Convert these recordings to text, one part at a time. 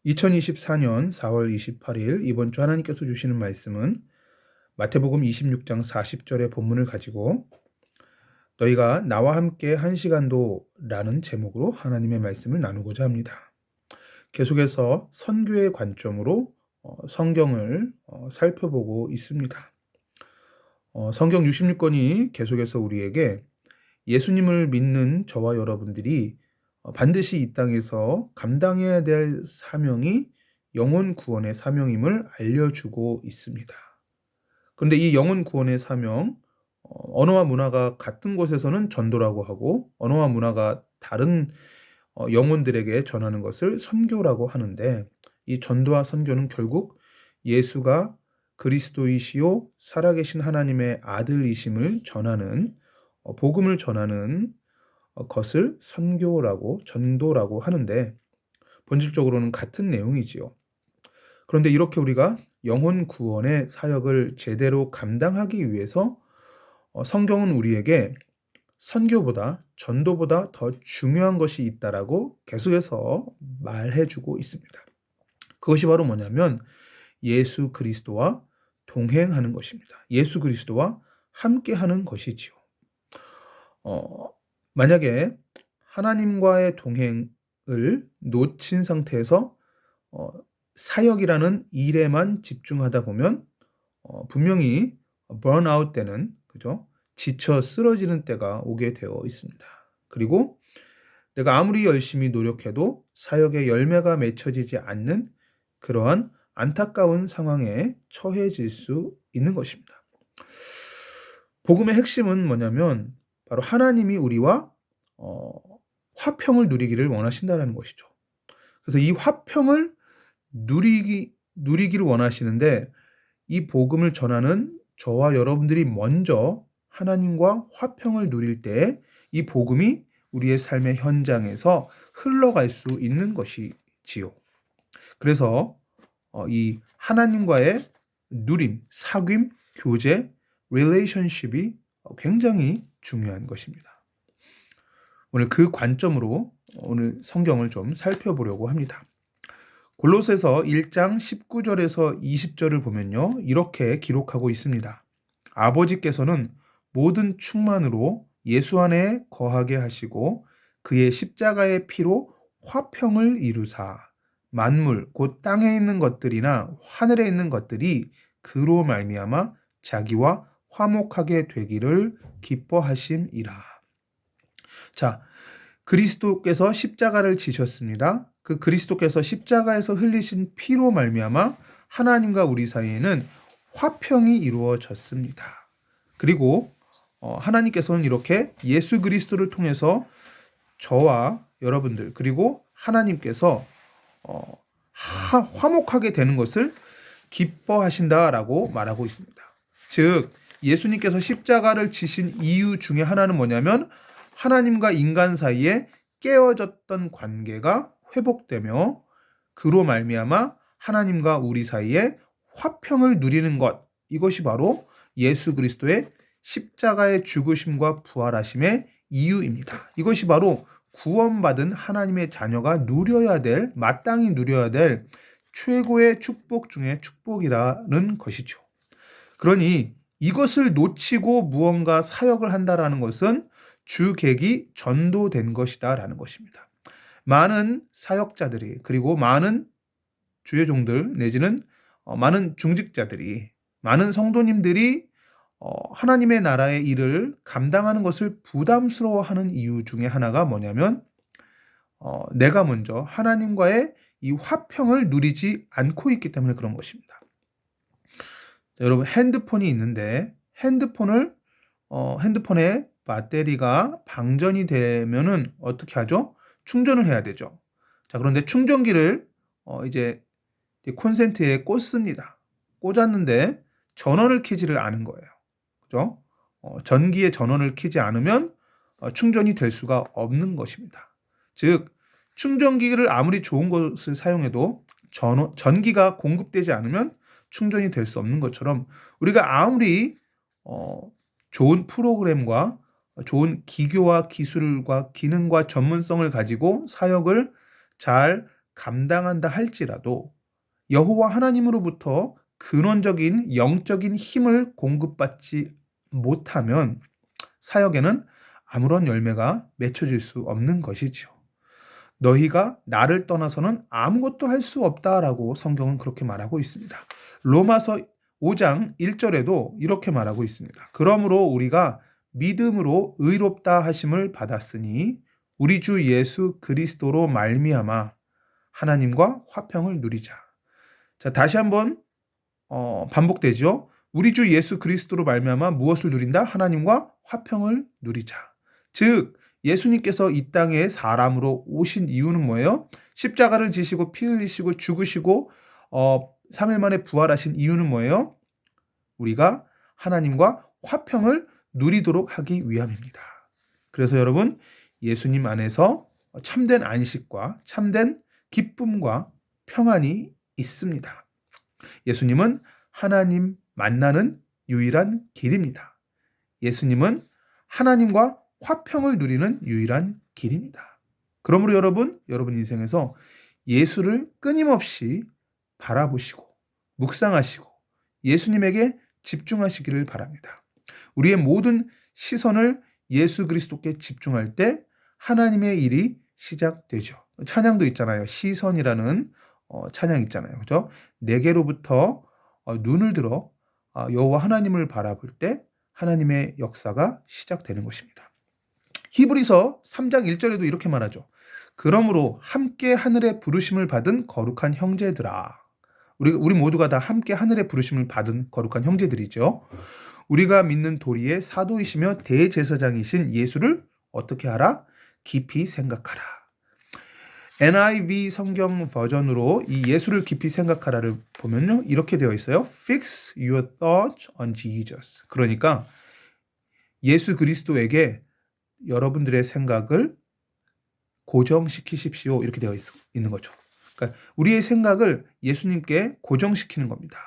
2024년 4월 28일 이번 주 하나님께서 주시는 말씀은 마태복음 26장 40절의 본문을 가지고 너희가 나와 함께 한 시간도 라는 제목으로 하나님의 말씀을 나누고자 합니다. 계속해서 선교의 관점으로 성경을 살펴보고 있습니다. 성경 66권이 계속해서 우리에게 예수님을 믿는 저와 여러분들이 반드시 이 땅에서 감당해야 될 사명이 영혼 구원의 사명임을 알려주고 있습니다. 그런데 이 영혼 구원의 사명, 언어와 문화가 같은 곳에서는 전도라고 하고 언어와 문화가 다른 영혼들에게 전하는 것을 선교라고 하는데, 이 전도와 선교는 결국 예수가 그리스도이시요 살아계신 하나님의 아들이심을 전하는 복음을 전하는 것을 선교라고 전도라고 하는데, 본질적으로는 같은 내용이지요. 그런데 이렇게 우리가 영혼 구원의 사역을 제대로 감당하기 위해서 성경은 우리에게 선교보다 전도보다 더 중요한 것이 있다라고 계속해서 말해주고 있습니다. 그것이 바로 뭐냐면 예수 그리스도와 동행하는 것입니다. 예수 그리스도와 함께하는 것이지요. 만약에 하나님과의 동행을 놓친 상태에서 사역이라는 일에만 집중하다 보면 분명히 번아웃 때는, 그죠? 지쳐 쓰러지는 때가 오게 되어 있습니다. 그리고 내가 아무리 열심히 노력해도 사역의 열매가 맺혀지지 않는 그러한 안타까운 상황에 처해질 수 있는 것입니다. 복음의 핵심은 뭐냐면 바로 하나님이 우리와 화평을 누리기를 원하신다는 것이죠. 그래서 이 화평을 누리기를 원하시는데, 이 복음을 전하는 저와 여러분들이 먼저 하나님과 화평을 누릴 때 이 복음이 우리의 삶의 현장에서 흘러갈 수 있는 것이지요. 그래서 이 하나님과의 누림, 사귐, 교제, relationship이 굉장히 중요한 것입니다. 오늘 그 관점으로 오늘 성경을 좀 살펴보려고 합니다. 골로새서 1장 19절에서 20절을 보면요, 이렇게 기록하고 있습니다. 아버지께서는 모든 충만으로 예수 안에 거하게 하시고 그의 십자가의 피로 화평을 이루사 만물 곧 땅에 있는 것들이나 하늘에 있는 것들이 그로 말미암아 자기와 화목하게 되기를 기뻐하심이라. 자, 그리스도께서 십자가를 지셨습니다. 그 그리스도께서 십자가에서 흘리신 피로 말미암아 하나님과 우리 사이에는 화평이 이루어졌습니다. 그리고 하나님께서는 이렇게 예수 그리스도를 통해서 저와 여러분들 그리고 하나님께서 화목하게 되는 것을 기뻐하신다라고 말하고 있습니다. 즉 예수님께서 십자가를 지신 이유 중에 하나는 뭐냐면 하나님과 인간 사이에 깨어졌던 관계가 회복되며 그로 말미암아 하나님과 우리 사이에 화평을 누리는 것, 이것이 바로 예수 그리스도의 십자가의 죽으심과 부활하심의 이유입니다. 이것이 바로 구원받은 하나님의 자녀가 누려야 될, 마땅히 누려야 될 최고의 축복 중에 축복이라는 것이죠. 그러니 이것을 놓치고 무언가 사역을 한다라는 것은 주객이 전도된 것이다라는 것입니다. 많은 사역자들이 그리고 많은 주의 종들 내지는 많은 중직자들이, 많은 성도님들이 하나님의 나라의 일을 감당하는 것을 부담스러워하는 이유 중에 하나가 뭐냐면 내가 먼저 하나님과의 이 화평을 누리지 않고 있기 때문에 그런 것입니다. 자, 여러분 핸드폰이 있는데 핸드폰의 배터리가 방전이 되면은 어떻게 하죠? 충전을 해야 되죠. 자, 그런데 충전기를 이제 콘센트에 꽂습니다. 꽂았는데 전원을 켜지를 않은 거예요. 그죠? 전기의 전원을 켜지 않으면 충전이 될 수가 없는 것입니다. 즉 충전기를 아무리 좋은 것을 사용해도 전기가 공급되지 않으면 충전이 될 수 없는 것처럼 우리가 아무리 좋은 프로그램과 좋은 기교와 기술과 기능과 전문성을 가지고 사역을 잘 감당한다 할지라도 여호와 하나님으로부터 근원적인 영적인 힘을 공급받지 못하면 사역에는 아무런 열매가 맺혀질 수 없는 것이지요. 너희가 나를 떠나서는 아무것도 할 수 없다라고 성경은 그렇게 말하고 있습니다. 로마서 5장 1절에도 이렇게 말하고 있습니다. 그러므로 우리가 믿음으로 의롭다 하심을 받았으니 우리 주 예수 그리스도로 말미암아 하나님과 화평을 누리자. 자, 다시 한번 반복되죠. 우리 주 예수 그리스도로 말미암아 무엇을 누린다? 하나님과 화평을 누리자. 즉 예수님께서 이 땅에 사람으로 오신 이유는 뭐예요? 십자가를 지시고 피 흘리시고 죽으시고 3일 만에 부활하신 이유는 뭐예요? 우리가 하나님과 화평을 누리도록 하기 위함입니다. 그래서 여러분 예수님 안에서 참된 안식과 참된 기쁨과 평안이 있습니다. 예수님은 하나님 만나는 유일한 길입니다. 예수님은 하나님과 화평을 누리는 유일한 길입니다. 그러므로 여러분 인생에서 예수를 끊임없이 바라보시고 묵상하시고 예수님에게 집중하시기를 바랍니다. 우리의 모든 시선을 예수 그리스도께 집중할 때 하나님의 일이 시작되죠. 찬양도 있잖아요. 시선이라는 찬양 있잖아요. 그죠? 내게로부터 눈을 들어 여호와 하나님을 바라볼 때 하나님의 역사가 시작되는 것입니다. 히브리서 3장 1절에도 이렇게 말하죠. 그러므로 함께 하늘의 부르심을 받은 거룩한 형제들아. 우리 모두가 다 함께 하늘의 부르심을 받은 거룩한 형제들이죠. 우리가 믿는 도리의 사도이시며 대제사장이신 예수를 어떻게 하라? 깊이 생각하라. NIV 성경 버전으로 이 예수를 깊이 생각하라를 보면요. 이렇게 되어 있어요. Fix your thoughts on Jesus. 그러니까 예수 그리스도에게 여러분들의 생각을 고정시키십시오. 이렇게 되어 있는 거죠. 그러니까 우리의 생각을 예수님께 고정시키는 겁니다.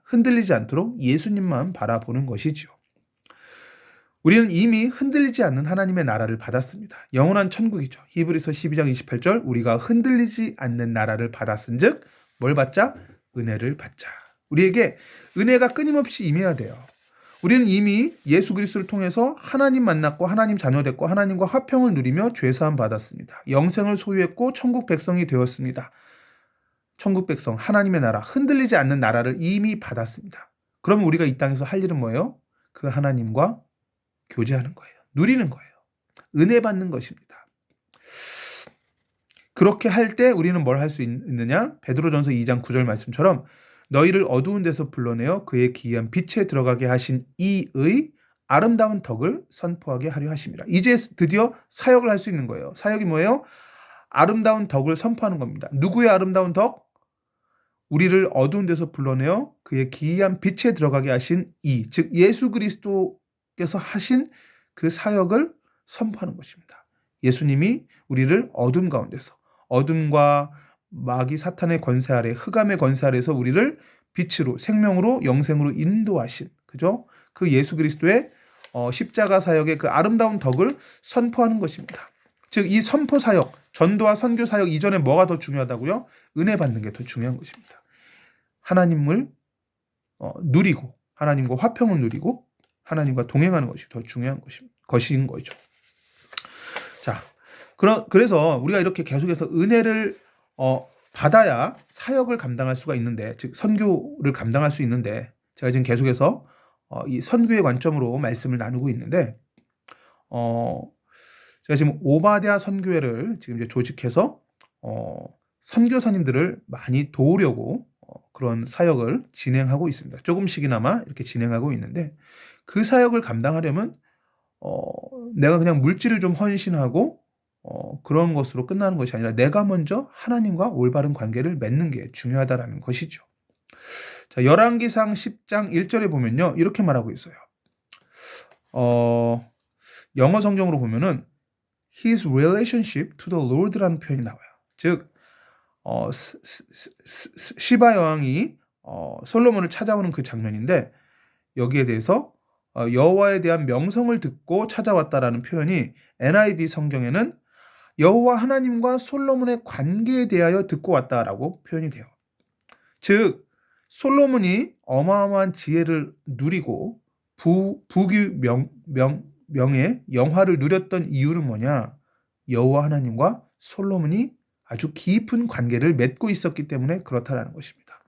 흔들리지 않도록 예수님만 바라보는 것이죠. 우리는 이미 흔들리지 않는 하나님의 나라를 받았습니다. 영원한 천국이죠. 히브리서 12장 28절 우리가 흔들리지 않는 나라를 받았은즉 뭘 받자? 은혜를 받자. 우리에게 은혜가 끊임없이 임해야 돼요. 우리는 이미 예수 그리스도를 통해서 하나님 만났고 하나님 자녀 됐고 하나님과 화평을 누리며 죄사함 받았습니다. 영생을 소유했고 천국 백성이 되었습니다. 천국 백성, 하나님의 나라, 흔들리지 않는 나라를 이미 받았습니다. 그러면 우리가 이 땅에서 할 일은 뭐예요? 그 하나님과 교제하는 거예요. 누리는 거예요. 은혜 받는 것입니다. 그렇게 할 때 우리는 뭘 할 수 있느냐? 베드로전서 2장 9절 말씀처럼 너희를 어두운 데서 불러내어 그의 기이한 빛에 들어가게 하신 이의 아름다운 덕을 선포하게 하려 하십니다. 이제 드디어 사역을 할 수 있는 거예요. 사역이 뭐예요? 아름다운 덕을 선포하는 겁니다. 누구의 아름다운 덕? 우리를 어두운 데서 불러내어 그의 기이한 빛에 들어가게 하신 이, 즉 예수 그리스도께서 하신 그 사역을 선포하는 것입니다. 예수님이 우리를 어둠 가운데서 어둠과 마귀 사탄의 권세 아래 흑암의 권세 아래에서 우리를 빛으로 생명으로 영생으로 인도하신 그죠? 그 예수 그리스도의 십자가 사역의 그 아름다운 덕을 선포하는 것입니다. 즉 이 선포 사역, 전도와 선교 사역 이전에 뭐가 더 중요하다고요? 은혜 받는 게 더 중요한 것입니다. 하나님을 누리고 하나님과 화평을 누리고 하나님과 동행하는 것이 더 중요한 것인 거죠. 자, 그래서 우리가 이렇게 계속해서 은혜를 받아야 사역을 감당할 수가 있는데, 즉 선교를 감당할 수 있는데, 제가 지금 계속해서 이 선교의 관점으로 말씀을 나누고 있는데, 제가 지금 오바댜 선교회를 지금 이제 조직해서 선교사님들을 많이 도우려고 그런 사역을 진행하고 있습니다. 조금씩이나마 이렇게 진행하고 있는데, 그 사역을 감당하려면 내가 그냥 물질을 좀 헌신하고 그런 것으로 끝나는 것이 아니라 내가 먼저 하나님과 올바른 관계를 맺는 게 중요하다라는 것이죠. 자, 열왕기상 10장 1절에 보면요. 이렇게 말하고 있어요. 영어 성경으로 보면은 his relationship to the Lord라는 표현이 나와요. 즉 시바 여왕이 솔로몬을 찾아오는 그 장면인데 여기에 대해서 여호와에 대한 명성을 듣고 찾아왔다라는 표현이 NIV 성경에는 여호와 하나님과 솔로몬의 관계에 대하여 듣고 왔다라고 표현이 돼요. 즉 솔로몬이 어마어마한 지혜를 누리고 부귀명의 영화를 누렸던 이유는 뭐냐? 여호와 하나님과 솔로몬이 아주 깊은 관계를 맺고 있었기 때문에 그렇다라는 것입니다.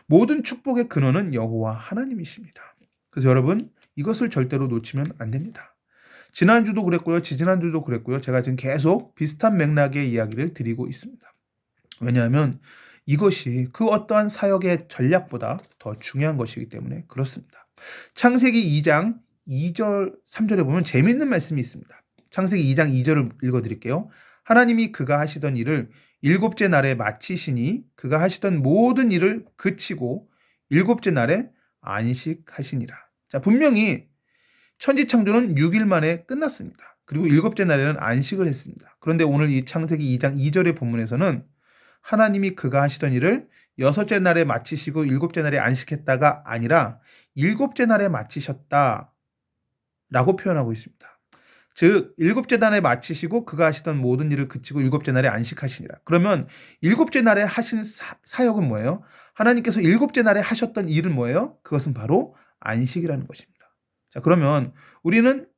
모든 축복의 근원은 여호와 하나님이십니다. 그래서 여러분 이것을 절대로 놓치면 안 됩니다. 지난주도 그랬고요. 지지난주도 그랬고요. 제가 지금 계속 비슷한 맥락의 이야기를 드리고 있습니다. 왜냐하면 이것이 그 어떠한 사역의 전략보다 더 중요한 것이기 때문에 그렇습니다. 창세기 2장 2절 3절에 보면 재미있는 말씀이 있습니다. 창세기 2장 2절을 읽어드릴게요. 하나님이 그가 하시던 일을 일곱째 날에 마치시니 그가 하시던 모든 일을 그치고 일곱째 날에 안식하시니라. 자, 분명히 천지창조는 6일 만에 끝났습니다. 그리고 일곱째 날에는 안식을 했습니다. 그런데 오늘 이 창세기 2장 2절의 본문에서는 하나님이 그가 하시던 일을 여섯째 날에 마치시고 일곱째 날에 안식했다가 아니라 일곱째 날에 마치셨다라고 표현하고 있습니다. 즉 일곱째 날에 마치시고 그가 하시던 모든 일을 그치고 일곱째 날에 안식하시니라. 그러면 일곱째 날에 하신 사역은 뭐예요? 하나님께서 일곱째 날에 하셨던 일은 뭐예요? 그것은 바로 안식이라는 것입니다. 자, 그러면 우리는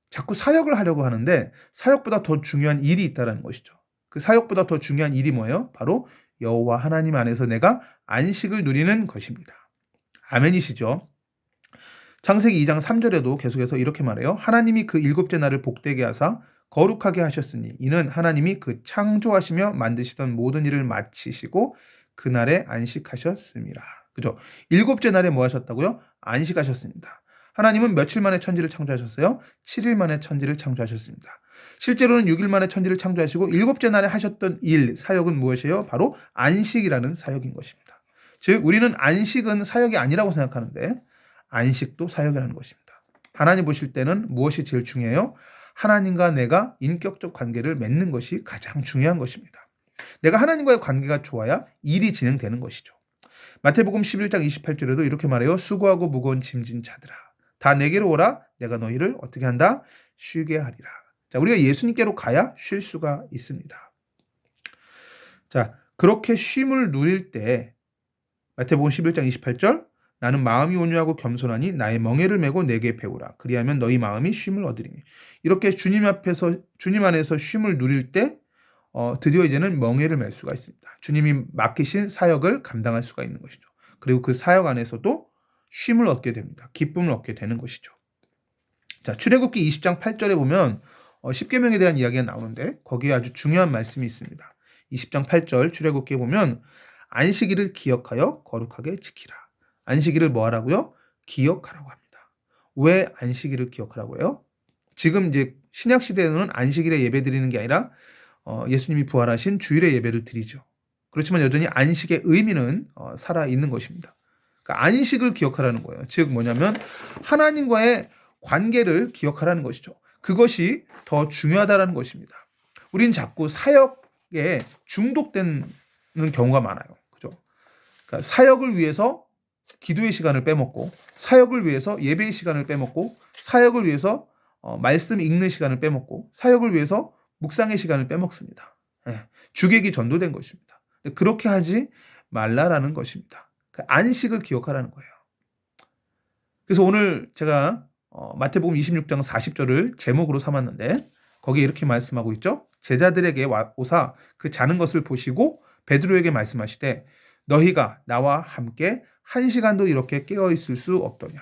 자꾸 사역을 하려고 하는데 사역보다 더 중요한 일이 있다는 것이죠. 그 사역보다 더 중요한 일이 뭐예요? 바로 여호와 하나님 안에서 내가 안식을 누리는 것입니다. 아멘이시죠? 창세기 2장 3절에도 계속해서 이렇게 말해요. 하나님이 그 일곱째 날을 복되게 하사 거룩하게 하셨으니 이는 하나님이 그 창조하시며 만드시던 모든 일을 마치시고 그날에 안식하셨습니다. 그죠? 일곱째 날에 뭐 하셨다고요? 안식하셨습니다. 하나님은 며칠 만에 천지를 창조하셨어요? 7일 만에 천지를 창조하셨습니다. 실제로는 6일 만에 천지를 창조하시고 일곱째 날에 하셨던 일, 사역은 무엇이에요? 바로 안식이라는 사역인 것입니다. 즉 우리는 안식은 사역이 아니라고 생각하는데 안식도 사역이라는 것입니다. 하나님 보실 때는 무엇이 제일 중요해요? 하나님과 내가 인격적 관계를 맺는 것이 가장 중요한 것입니다. 내가 하나님과의 관계가 좋아야 일이 진행되는 것이죠. 마태복음 11장 28절에도 이렇게 말해요. 수고하고 무거운 짐진 자들아 다 내게로 오라 내가 너희를 어떻게 한다? 쉬게 하리라. 자, 우리가 예수님께로 가야 쉴 수가 있습니다. 자, 그렇게 쉼을 누릴 때 마태복음 11장 28절 나는 마음이 온유하고 겸손하니 나의 멍에를 메고 내게 배우라. 그리하면 너희 마음이 쉼을 얻으리니. 이렇게 주님 안에서 쉼을 누릴 때 드디어 이제는 멍에를 맬 수가 있습니다. 주님이 맡기신 사역을 감당할 수가 있는 것이죠. 그리고 그 사역 안에서도 쉼을 얻게 됩니다. 기쁨을 얻게 되는 것이죠. 자, 출애굽기 20장 8절에 보면 십계명에 대한 이야기가 나오는데 거기에 아주 중요한 말씀이 있습니다. 20장 8절 출애굽기에 보면 안식일을 기억하여 거룩하게 지키라. 안식일을 뭐 하라고요? 기억하라고 합니다. 왜 안식일을 기억하라고 해요? 지금 이제 신약 시대에는 안식일에 예배 드리는 게 아니라 예수님이 부활하신 주일에 예배를 드리죠. 그렇지만 여전히 안식의 의미는 살아 있는 것입니다. 그러니까 안식을 기억하라는 거예요. 즉 뭐냐면 하나님과의 관계를 기억하라는 것이죠. 그것이 더 중요하다는 것입니다. 우린 자꾸 사역에 중독되는 경우가 많아요. 그죠? 그러니까 사역을 위해서 기도의 시간을 빼먹고 사역을 위해서 예배의 시간을 빼먹고 사역을 위해서 말씀 읽는 시간을 빼먹고 사역을 위해서 묵상의 시간을 빼먹습니다. 주객이 전도된 것입니다. 그렇게 하지 말라라는 것입니다. 안식을 기억하라는 거예요. 그래서 오늘 제가 마태복음 26장 40절을 제목으로 삼았는데 거기에 이렇게 말씀하고 있죠. 제자들에게 오사 그 자는 것을 보시고 베드로에게 말씀하시되 너희가 나와 함께 한 시간도 이렇게 깨어 있을 수 없더냐.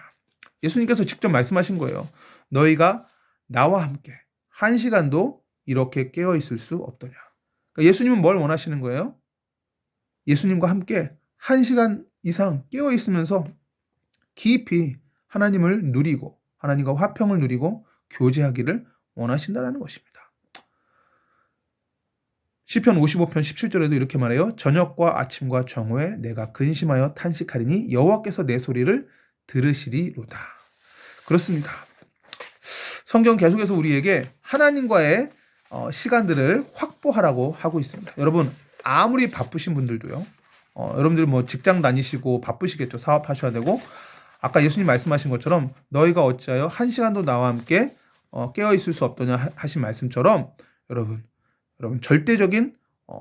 예수님께서 직접 말씀하신 거예요. 너희가 나와 함께 한 시간도 이렇게 깨어 있을 수 없더냐. 그러니까 예수님은 뭘 원하시는 거예요? 예수님과 함께 한 시간 이상 깨어 있으면서 깊이 하나님을 누리고 하나님과 화평을 누리고 교제하기를 원하신다는 것입니다. 시편 55편 17절에도 이렇게 말해요. 저녁과 아침과 정오에 내가 근심하여 탄식하리니 여호와께서 내 소리를 들으시리로다. 그렇습니다. 성경 계속해서 우리에게 하나님과의 시간들을 확보하라고 하고 있습니다. 여러분 아무리 바쁘신 분들도요. 여러분들 뭐 직장 다니시고 바쁘시겠죠. 사업하셔야 되고 아까 예수님 말씀하신 것처럼 너희가 어찌하여 한 시간도 나와 함께 깨어 있을 수 없더냐 하신 말씀처럼 여러분 여러분 절대적인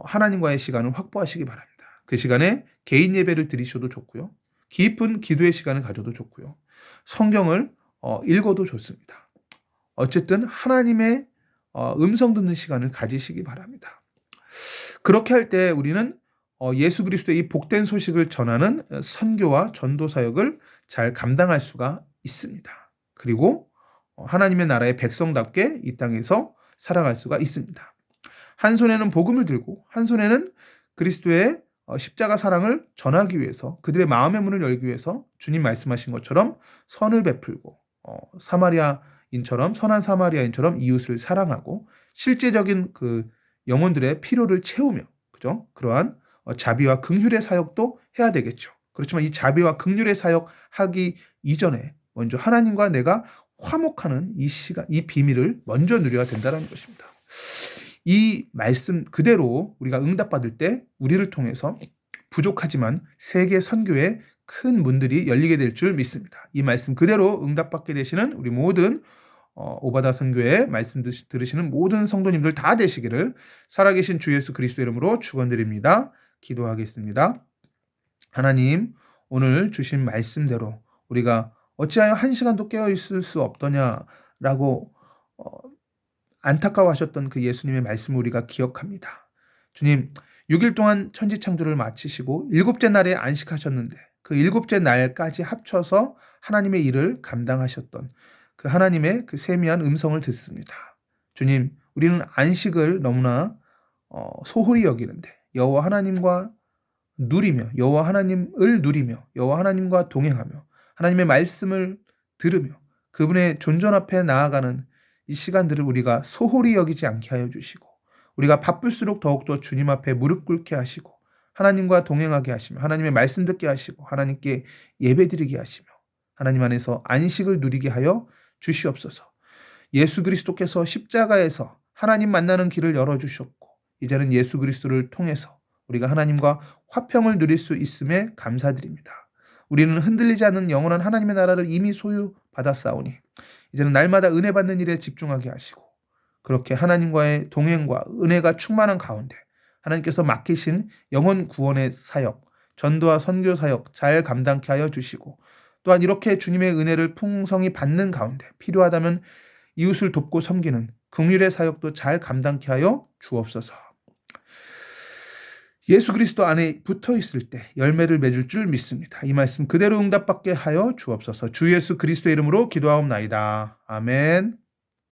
하나님과의 시간을 확보하시기 바랍니다. 그 시간에 개인 예배를 드리셔도 좋고요. 깊은 기도의 시간을 가져도 좋고요. 성경을 읽어도 좋습니다. 어쨌든 하나님의 음성 듣는 시간을 가지시기 바랍니다. 그렇게 할 때 우리는 예수 그리스도의 이 복된 소식을 전하는 선교와 전도 사역을 잘 감당할 수가 있습니다. 그리고 하나님의 나라의 백성답게 이 땅에서 살아갈 수가 있습니다. 한 손에는 복음을 들고 한 손에는 그리스도의 십자가 사랑을 전하기 위해서 그들의 마음의 문을 열기 위해서 주님 말씀하신 것처럼 선을 베풀고 사마리아인처럼 선한 사마리아인처럼 이웃을 사랑하고 실제적인 그 영혼들의 필요를 채우며 그죠? 그러한 자비와 긍휼의 사역도 해야 되겠죠. 그렇지만 이 자비와 긍휼의 사역하기 이전에 먼저 하나님과 내가 화목하는 이 시간, 이 비밀을 먼저 누려야 된다는 것입니다. 이 말씀 그대로 우리가 응답받을 때 우리를 통해서 부족하지만 세계 선교에 큰 문들이 열리게 될 줄 믿습니다. 이 말씀 그대로 응답받게 되시는 우리 모든 오바다 선교회 말씀 들으시는 모든 성도님들 다 되시기를 살아계신 주 예수 그리스도 이름으로 축원드립니다. 기도하겠습니다. 하나님, 오늘 주신 말씀대로 우리가 어찌하여 한 시간도 깨어 있을 수 없더냐라고 안타까워하셨던 그 예수님의 말씀을 우리가 기억합니다. 주님, 6일 동안 천지창조를 마치시고 7째 날에 안식하셨는데 그 7째 날까지 합쳐서 하나님의 일을 감당하셨던 그 하나님의 그 세미한 음성을 듣습니다. 주님, 우리는 안식을 너무나 소홀히 여기는데 여호와 하나님과 누리며 여호와 하나님을 누리며 여호와 하나님과 동행하며 하나님의 말씀을 들으며 그분의 존전 앞에 나아가는 이 시간들을 우리가 소홀히 여기지 않게 하여 주시고 우리가 바쁠수록 더욱더 주님 앞에 무릎 꿇게 하시고 하나님과 동행하게 하시며 하나님의 말씀 듣게 하시고 하나님께 예배드리게 하시며 하나님 안에서 안식을 누리게 하여 주시옵소서. 예수 그리스도께서 십자가에서 하나님 만나는 길을 열어주셨고 이제는 예수 그리스도를 통해서 우리가 하나님과 화평을 누릴 수 있음에 감사드립니다. 우리는 흔들리지 않는 영원한 하나님의 나라를 이미 소유받았사오니 이제는 날마다 은혜 받는 일에 집중하게 하시고 그렇게 하나님과의 동행과 은혜가 충만한 가운데 하나님께서 맡기신 영혼 구원의 사역, 전도와 선교 사역 잘 감당케 하여 주시고 또한 이렇게 주님의 은혜를 풍성히 받는 가운데 필요하다면 이웃을 돕고 섬기는 긍휼의 사역도 잘 감당케 하여 주옵소서. 예수 그리스도 안에 붙어 있을 때 열매를 맺을 줄 믿습니다. 이 말씀 그대로 응답받게 하여 주옵소서. 주 예수 그리스도의 이름으로 기도하옵나이다. 아멘.